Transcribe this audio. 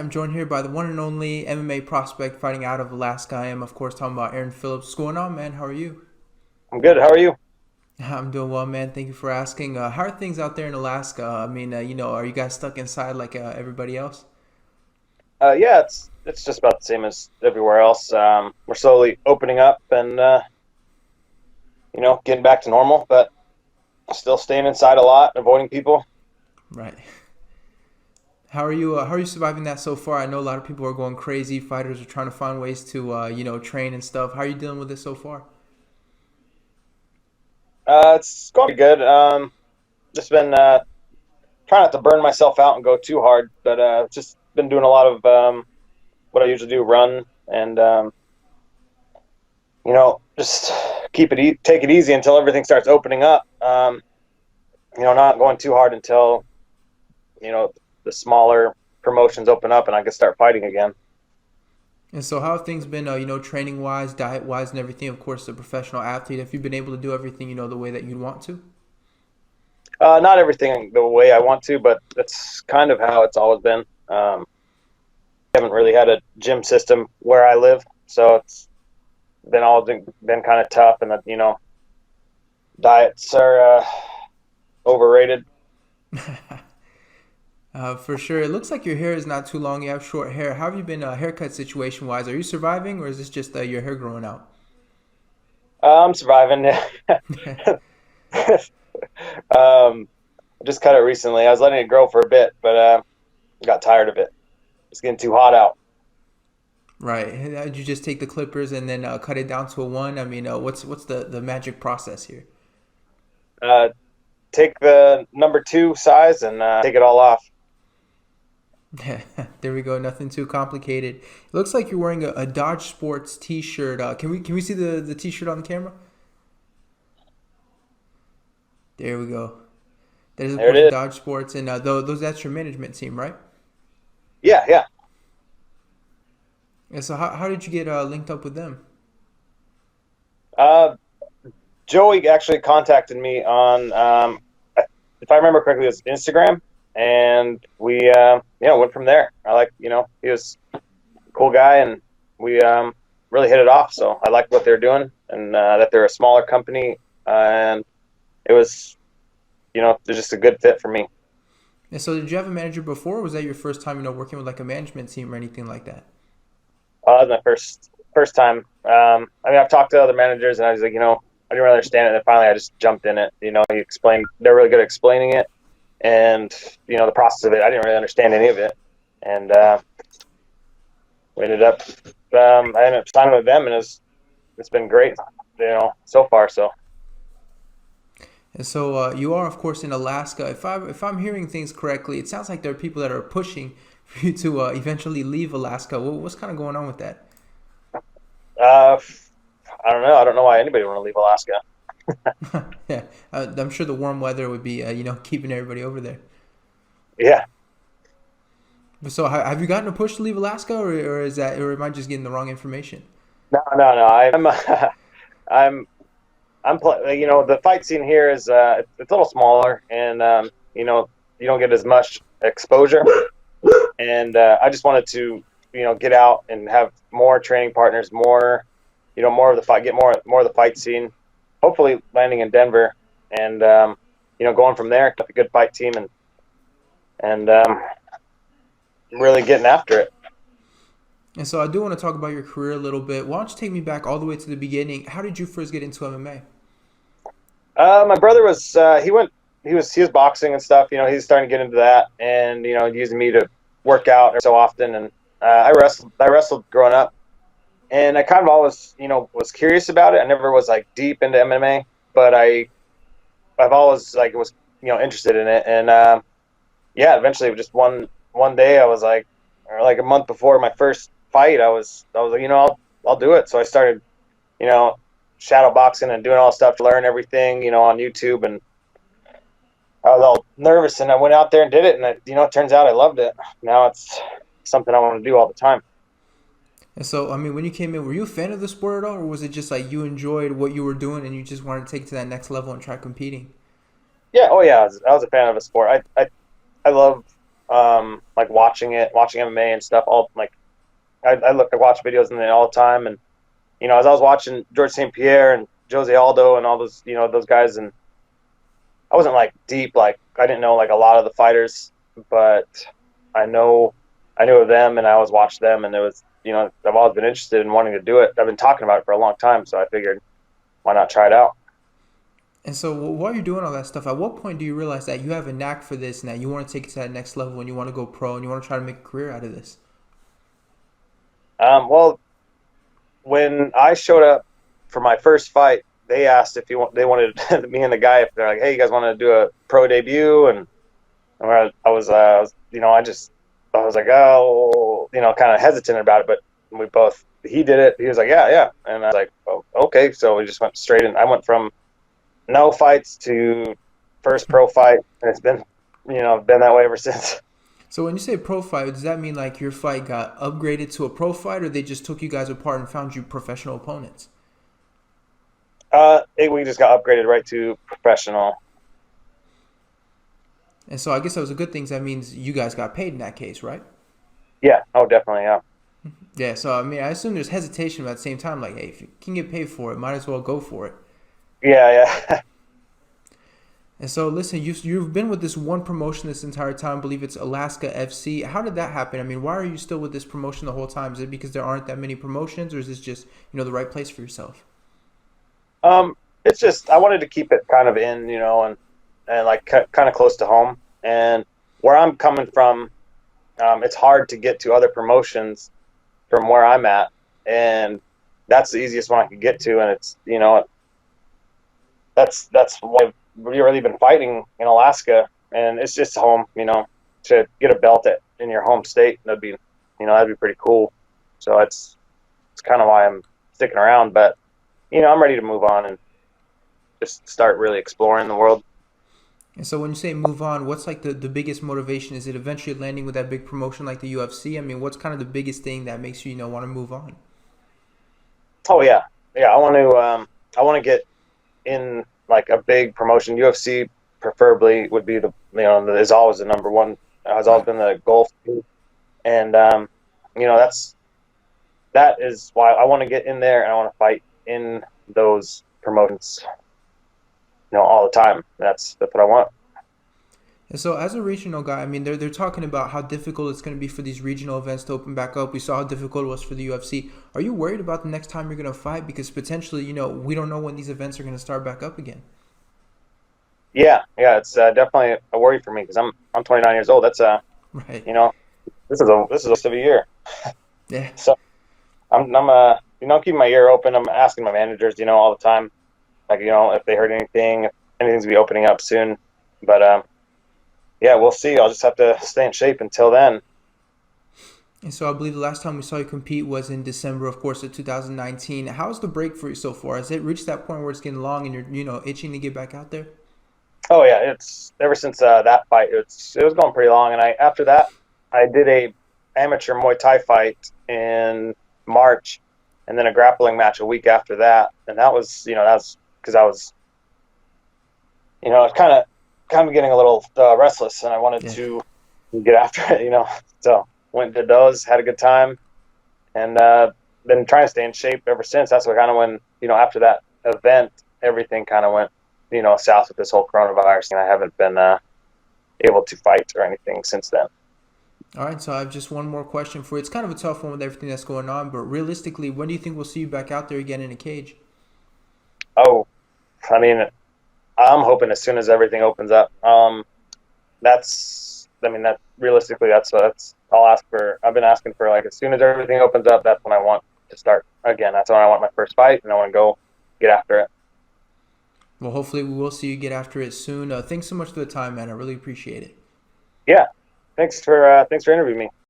I'm joined here by the one and only MMA prospect fighting out of Alaska. I am, of course, talking about Aaron Phillips. What's going on, man? How are you? I'm good. How are you? I'm doing well, man. Thank you for asking. How are things out there in Alaska? Are you guys stuck inside like everybody else? Yeah, it's just about the same as everywhere else. We're slowly opening up and getting back to normal, but still staying inside a lot, avoiding people. Right. How are you surviving that so far? I know a lot of people are going crazy. Fighters are trying to find ways to, train and stuff. How are you dealing with this so far? It's going good. Just been trying not to burn myself out and go too hard, but just been doing a lot of what I usually do: run and just take it easy until everything starts opening up. Not going too hard until you know the smaller promotions open up and I can start fighting again. And so, how have things been, training wise, diet wise, and everything? Of course, a professional athlete. Have you been able to do everything, the way that you'd want to? Not everything the way I want to, but that's kind of how it's always been. Haven't really had a gym system where I live, so it's been kind of tough, and that diets are overrated. For sure. It looks like your hair is not too long. You have short hair. How have you been haircut situation wise? Are you surviving or is this just your hair growing out? I'm surviving. um, I just cut it recently. I was letting it grow for a bit, but got tired of it. It's getting too hot out. Right. Did you just take the clippers and then cut it down to a one? What's the magic process here? Uh, Take the number two size and take it all off. There we go. Nothing too complicated. It looks like you're wearing a Dodge Sports T-shirt. Can we see the T-shirt on the camera? There we go. That is of There it course is. Dodge Sports, and those that's your management team, right? Yeah, yeah. And so how did you get linked up with them? Uh, Joey actually contacted me on, if I remember correctly, it was Instagram, and we, went from there. He was a cool guy, and we really hit it off. So I liked what they're doing, and that they're a smaller company, and it was, they're just a good fit for me. And so did you have a manager before, or was that your first time, working with like a management team or anything like that? That was my first time. I've talked to other managers, and I was like, I didn't really understand it. And then finally, I just jumped in it. He explained. They're really good at explaining it, and the process of it. I didn't really understand any of it, and we ended up. I ended up signing with them, and it's been great. So far. So And so you are, of course, in Alaska. If I'm hearing things correctly, it sounds like there are people that are pushing for you to eventually leave Alaska. What's kind of going on with that? uh, I don't know. I don't know why anybody would want to leave Alaska. Yeah, I'm sure the warm weather would be, keeping everybody over there. Yeah. So have you gotten a push to leave Alaska, or am I just getting the wrong information? No, no, no. I'm the fight scene here is it's a little smaller, and you don't get as much exposure. And I just wanted to get out and have more training partners, more more of the fight, get more of the fight scene. Hopefully, landing in Denver, and going from there, a good fight team, and really getting after it. And so I do want to talk about your career a little bit. Why don't you take me back all the way to the beginning? How did you first get into MMA? My brother was he was boxing and stuff. He's starting to get into that, and using me to work out so often. And I wrestled growing up, and I kind of always was curious about it. I never was like deep into MMA, but I've always was interested in it. And yeah, eventually just one day I was like, or like a month before my first fight, I was like, I'll do it. So I started you know shadow boxing and doing all stuff to learn everything on YouTube. And I was all nervous, and I went out there and did it, and it turns out I loved it. Now it's something I want to do all the time. And so, when you came in, were you a fan of the sport at all, or was it just like you enjoyed what you were doing and you just wanted to take it to that next level and try competing? Yeah, oh yeah, I was a fan of a sport. I love like watching MMA and stuff. All like I watch videos and all the time, and as I was watching George St. Pierre and Jose Aldo and all those those guys, and I wasn't like deep, like I didn't know like a lot of the fighters, but I know I knew of them, and I always watched them, and it was I've always been interested in wanting to do it. I've been talking about it for a long time, so I figured why not try it out. And so while you're doing all that stuff, at what point do you realize that you have a knack for this and that you want to take it to that next level and you want to go pro and you want to try to make a career out of this? Well, when I showed up for my first fight, they asked if they wanted me and the guy. If they're like, "Hey, you guys want to do a pro debut?" And I was like, oh, kind of hesitant about it, but he did it. He was like, yeah, yeah. And I was like, oh, okay. So we just went straight in. I went from no fights to first pro fight, and it's been that way ever since. So when you say pro fight, does that mean like your fight got upgraded to a pro fight, or they just took you guys apart and found you professional opponents? We just got upgraded right to professional. And so I guess that was a good thing. That means you guys got paid in that case, right? Yeah. Oh, definitely. Yeah. Yeah. So I mean, I assume there's hesitation, but at the same time, like, hey, if you can get paid for it, might as well go for it. Yeah. Yeah. And so, listen, you've been with this one promotion this entire time. I believe it's Alaska FC. How did that happen? I mean, why are you still with this promotion the whole time? Is it because there aren't that many promotions, or is this just the right place for yourself? It's just I wanted to keep it kind of in, and like kind of close to home. And where I'm coming from, it's hard to get to other promotions from where I'm at, and that's the easiest one I could get to. And it's that's why I've really been fighting in Alaska, and it's just home. To get a belt in your home state, that'd be pretty cool. So it's kind of why I'm sticking around, but I'm ready to move on and just start really exploring the world. And so when you say move on, what's like the biggest motivation? Is it eventually landing with that big promotion like the UFC? I mean, what's kind of the biggest thing that makes you, want to move on? Oh yeah, yeah. I want to get in like a big promotion. UFC preferably would be is always the number one. Has always Right. been the goal for me. And that is why I want to get in there, and I want to fight in those promotions, all the time. That's what I want. And so as a regional guy, I mean, they're talking about how difficult it's going to be for these regional events to open back up. We saw how difficult it was for the UFC. Are you worried about the next time you're going to fight? Because potentially, we don't know when these events are going to start back up again. Yeah, yeah. It's definitely a worry for me because I'm 29 years old. That's Right. you know, this is a waste of a year. Yeah. So I'm keeping my ear open. I'm asking my managers, all the time, like if they heard anything, if anything's gonna be opening up soon. But yeah, we'll see. I'll just have to stay in shape until then. And so I believe the last time we saw you compete was in December, of course, of 2019. How's the break for you so far? Has it reached that point where it's getting long and you're, itching to get back out there? Oh yeah, it's ever since that fight. It was going pretty long, and after that I did a amateur Muay Thai fight in March, and then a grappling match a week after that, and that was because I was kind of getting a little restless, and I wanted Yeah. to get after it. So went and did those, had a good time, and been trying to stay in shape ever since. That's what kind of when after that event, everything kind of went south with this whole coronavirus, and I haven't been able to fight or anything since then. All right, so I have just one more question for you. It's kind of a tough one with everything that's going on, but realistically, when do you think we'll see you back out there again in a cage? Oh, I mean, I'm hoping as soon as everything opens up. That realistically, that's I'll ask for. I've been asking for like as soon as everything opens up, that's when I want to start again. That's when I want my first fight, and I want to go get after it. Well, hopefully we will see you get after it soon. Thanks so much for the time, man. I really appreciate it. Yeah, thanks for interviewing me.